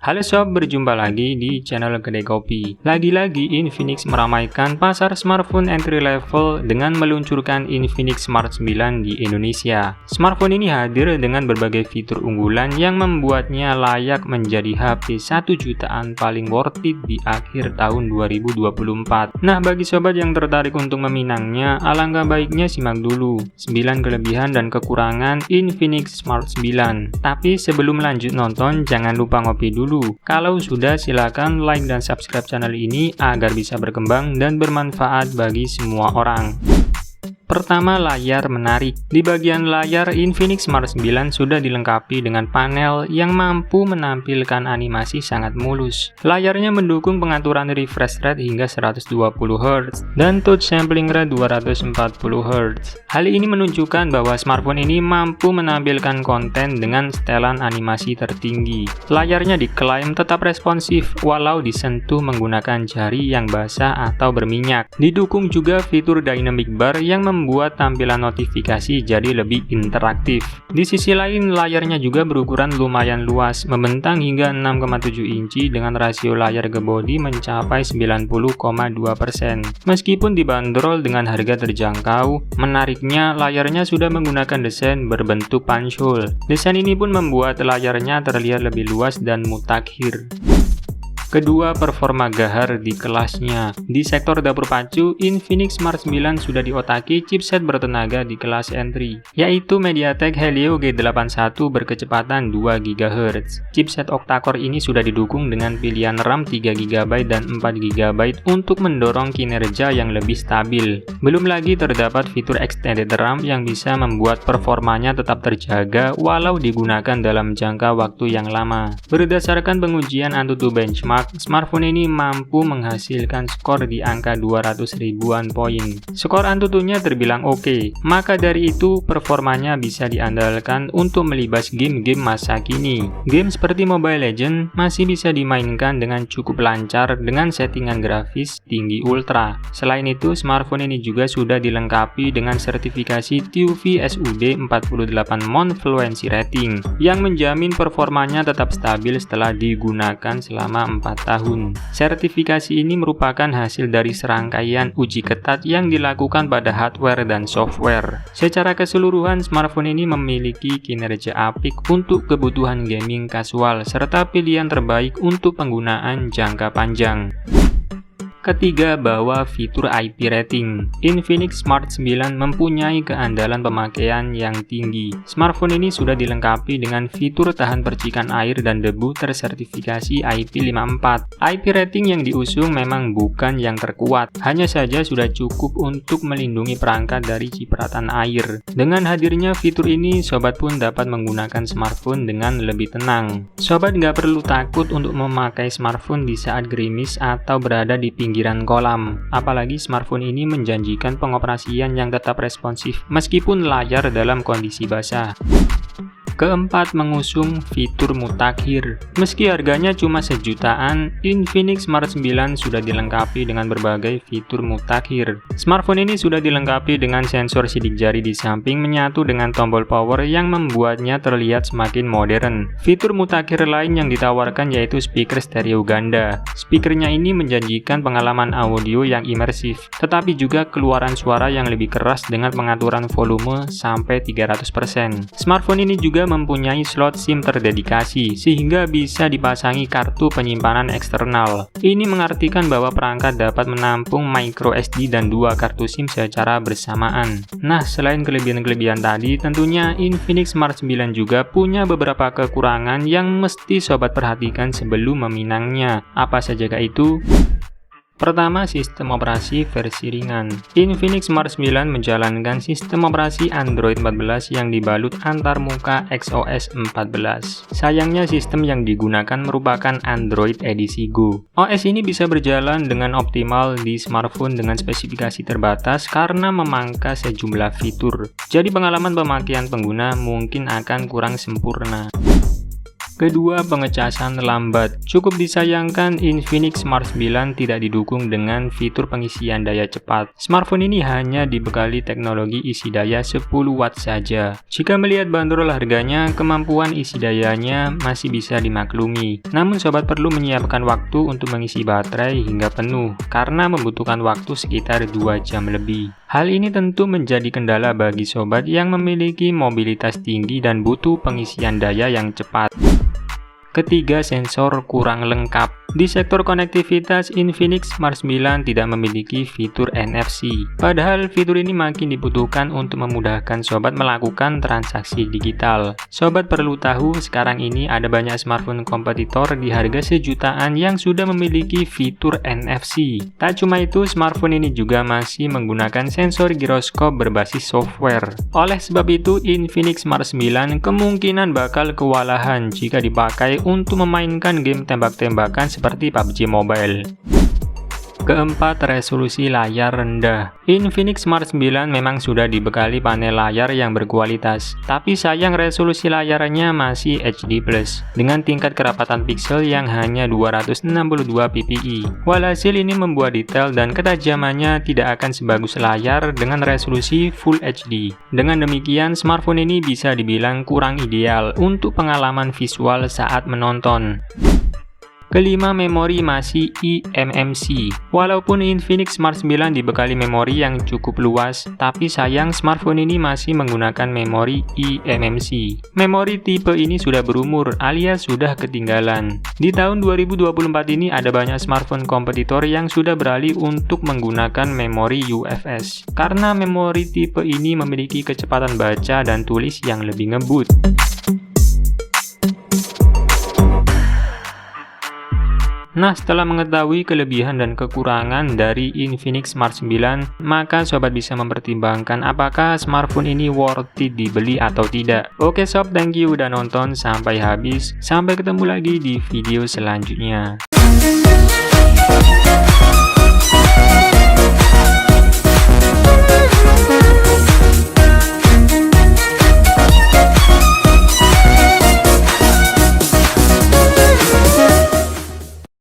Halo sob, berjumpa lagi di channel Kedai Kopi. Lagi-lagi Infinix meramaikan pasar smartphone entry level dengan meluncurkan Infinix Smart 9 di Indonesia. Smartphone ini hadir dengan berbagai fitur unggulan yang membuatnya layak menjadi HP 1 jutaan paling worth it di akhir tahun 2024. Nah, bagi sobat yang tertarik untuk meminangnya, alangkah baiknya simak dulu 9 kelebihan dan kekurangan Infinix Smart 9. Tapi sebelum lanjut nonton, jangan lupa ngopi dulu. Kalau sudah, silakan like dan subscribe channel ini agar bisa berkembang dan bermanfaat bagi semua orang. Pertama, layar menarik. Di bagian layar, Infinix Smart 9 sudah dilengkapi dengan panel yang mampu menampilkan animasi sangat mulus. Layarnya mendukung pengaturan refresh rate hingga 120 Hz dan touch sampling rate 240 Hz. Hal ini menunjukkan bahwa smartphone ini mampu menampilkan konten dengan setelan animasi tertinggi. Layarnya diklaim tetap responsif walau disentuh menggunakan jari yang basah atau berminyak. Didukung juga fitur dynamic bar yang membuat tampilan notifikasi jadi lebih interaktif. Di sisi lain, layarnya juga berukuran lumayan luas, membentang hingga 6,7 inci dengan rasio layar ke bodi mencapai 90,2%. Meskipun dibanderol dengan harga terjangkau, menariknya layarnya sudah menggunakan desain berbentuk punch hole. Desain ini pun membuat layarnya terlihat lebih luas dan mutakhir. Kedua, performa gahar di kelasnya. Di sektor dapur pacu, Infinix Smart 9 sudah diotaki chipset bertenaga di kelas entry, yaitu MediaTek Helio G81 berkecepatan 2 GHz. Chipset octa-core ini sudah didukung dengan pilihan RAM 3 GB dan 4 GB untuk mendorong kinerja yang lebih stabil. Belum lagi terdapat fitur extended RAM yang bisa membuat performanya tetap terjaga walau digunakan dalam jangka waktu yang lama. Berdasarkan pengujian AnTuTu Benchmark, smartphone ini mampu menghasilkan skor di angka 200 ribuan poin. Skor AnTuTu-nya terbilang oke, maka dari itu performanya bisa diandalkan untuk melibas game-game masa kini. Game seperti Mobile Legends masih bisa dimainkan dengan cukup lancar dengan settingan grafis tinggi ultra. Selain itu, smartphone ini juga sudah dilengkapi dengan sertifikasi TUV SUD 48 Mount Fluency Rating yang menjamin performanya tetap stabil setelah digunakan selama 4 tahun. Sertifikasi ini merupakan hasil dari serangkaian uji ketat yang dilakukan pada hardware dan software. Secara keseluruhan, smartphone ini memiliki kinerja apik untuk kebutuhan gaming kasual serta pilihan terbaik untuk penggunaan jangka panjang. Ketiga, bawa fitur IP rating. Infinix Smart 9 mempunyai keandalan pemakaian yang tinggi. Smartphone ini sudah dilengkapi dengan fitur tahan percikan air dan debu tersertifikasi IP54. IP rating yang diusung memang bukan yang terkuat, hanya saja sudah cukup untuk melindungi perangkat dari cipratan air. Dengan hadirnya fitur ini, sobat pun dapat menggunakan smartphone dengan lebih tenang. Sobat nggak perlu takut untuk memakai smartphone di saat gerimis atau berada di pinggiran kolam. Apalagi smartphone ini menjanjikan pengoperasian yang tetap responsif meskipun layar dalam kondisi basah. Keempat, mengusung fitur mutakhir. Meski harganya cuma sejutaan, Infinix Smart 9 sudah dilengkapi dengan berbagai fitur mutakhir. Smartphone ini sudah dilengkapi dengan sensor sidik jari di samping menyatu dengan tombol power yang membuatnya terlihat semakin modern. Fitur mutakhir lain yang ditawarkan yaitu speaker stereo ganda. Speakernya ini menjanjikan pengalaman audio yang imersif, tetapi juga keluaran suara yang lebih keras dengan pengaturan volume sampai 300%. Smartphone ini juga mempunyai slot SIM terdedikasi sehingga bisa dipasangi kartu penyimpanan eksternal. Ini mengartikan bahwa perangkat dapat menampung micro SD dan 2 kartu SIM secara bersamaan. Nah, selain kelebihan-kelebihan tadi, tentunya Infinix Smart 9 juga punya beberapa kekurangan yang mesti sobat perhatikan sebelum meminangnya. Apa saja itu? Pertama, sistem operasi versi ringan. Infinix Smart 9 menjalankan sistem operasi Android 14 yang dibalut antarmuka XOS 14. Sayangnya sistem yang digunakan merupakan Android edisi Go. OS ini bisa berjalan dengan optimal di smartphone dengan spesifikasi terbatas karena memangkas sejumlah fitur. Jadi pengalaman pemakaian pengguna mungkin akan kurang sempurna. Kedua, pengecasan lambat. Cukup disayangkan Infinix Smart 9 tidak didukung dengan fitur pengisian daya cepat. Smartphone ini hanya dibekali teknologi isi daya 10 watt saja. Jika melihat bandrol harganya, kemampuan isi dayanya masih bisa dimaklumi. Namun sobat perlu menyiapkan waktu untuk mengisi baterai hingga penuh, karena membutuhkan waktu sekitar 2 jam lebih. Hal ini tentu menjadi kendala bagi sobat yang memiliki mobilitas tinggi dan butuh pengisian daya yang cepat. Ketiga, sensor kurang lengkap. Di sektor konektivitas, Infinix Smart 9 tidak memiliki fitur NFC. Padahal fitur ini makin dibutuhkan untuk memudahkan sobat melakukan transaksi digital. Sobat perlu tahu, sekarang ini ada banyak smartphone kompetitor di harga sejutaan yang sudah memiliki fitur NFC. Tak cuma itu, smartphone ini juga masih menggunakan sensor giroskop berbasis software. Oleh sebab itu, Infinix Smart 9 kemungkinan bakal kewalahan jika dipakai untuk memainkan game tembak-tembakan seperti PUBG Mobile. Keempat, resolusi layar rendah. Infinix Smart 9 memang sudah dibekali panel layar yang berkualitas, tapi sayang resolusi layarnya masih HD+, dengan tingkat kerapatan pixel yang hanya 262 ppi. Walhasil ini membuat detail dan ketajamannya tidak akan sebagus layar dengan resolusi Full HD. Dengan demikian, smartphone ini bisa dibilang kurang ideal untuk pengalaman visual saat menonton. Kelima, memori masih eMMC. Walaupun Infinix Smart 9 dibekali memori yang cukup luas, tapi sayang smartphone ini masih menggunakan memori eMMC. Memori tipe ini sudah berumur alias sudah ketinggalan. Di tahun 2024 ini ada banyak smartphone kompetitor yang sudah beralih untuk menggunakan memori UFS. Karena memori tipe ini memiliki kecepatan baca dan tulis yang lebih ngebut. Nah, setelah mengetahui kelebihan dan kekurangan dari Infinix Smart 9, maka sobat bisa mempertimbangkan apakah smartphone ini worth it dibeli atau tidak. Oke sob, thank you udah nonton sampai habis. Sampai ketemu lagi di video selanjutnya.